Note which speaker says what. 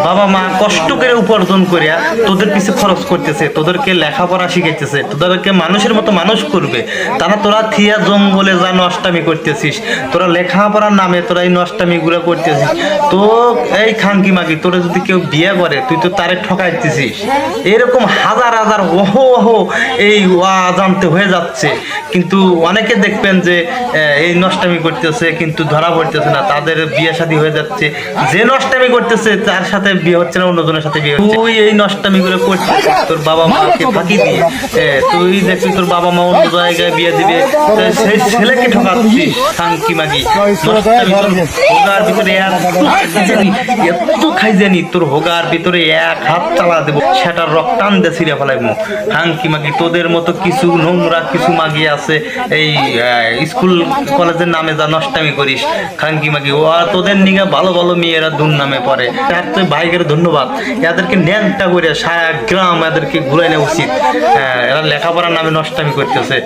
Speaker 1: বাবা মা কষ্ট করে উপার্জন করিয়া তোদের পিছে খরচ করতেছে, তোদেরকে লেখাপড়া শিখাইতেছে, তোদেরকে মানুষের মতো মানুষ করবে। তারা তোরা থিয়া জঙ্গলে যা নষ্টামি করতেছিস, তোরা লেখাপড়ার নামে তোরা এই নষ্টামি গুলো করতেছিস। তো এই খানকি মাগি তোরা যদি কেউ বিয়ে করে তুই তো তারে ঠকাইতেছিস। এরকম হাজার হাজার ওহো ওহো এই জানতে হয়ে যাচ্ছে, কিন্তু অনেকে দেখবেন যে এই নষ্টামি করতেছে কিন্তু ধরা পড়তেছে না, তাদের বিয়ে শাদী হয়ে যাচ্ছে। যে নষ্টামি করতেছে তার সাথে বিয়ে হচ্ছে না, অন্যজনের সাথে বিয়ে হচ্ছে। তুই এই নষ্টামি করে করছিস তোর বাবা মাকে ফাঁকি দিয়ে। তুই দেখবি তোর বাবা মা অন্য জায়গায় বিয়ে দিবে, সেই ছেলেকে ঠকাচ্ছিস খানকি মাগি। হোগার ভিতরে এত খাই জানি তোর হোগার ভিতরে এক হাত চালা দেবো, সেটার রক্ত টান দিয়ে ছিঁড়ে ফেলাইবো। খানকি মাগি তোদের মতো কিছু নোংরা কিছু মাগি আছে এই স্কুল কলেজের নামে যা নষ্টামি করিস খানকি মাগি। ও আর তোদের নিগে ভালো ভালো মেয়েরা দুর্নামে পড়ে। তার তো ভাইকে ধন্যবাদ, এদেরকে ন্যাংটা করে সারা গ্রাম এদেরকে ঘুরাই নেওয়া উচিত। এরা লেখাপড়ার নামে নষ্টামি করতেছে।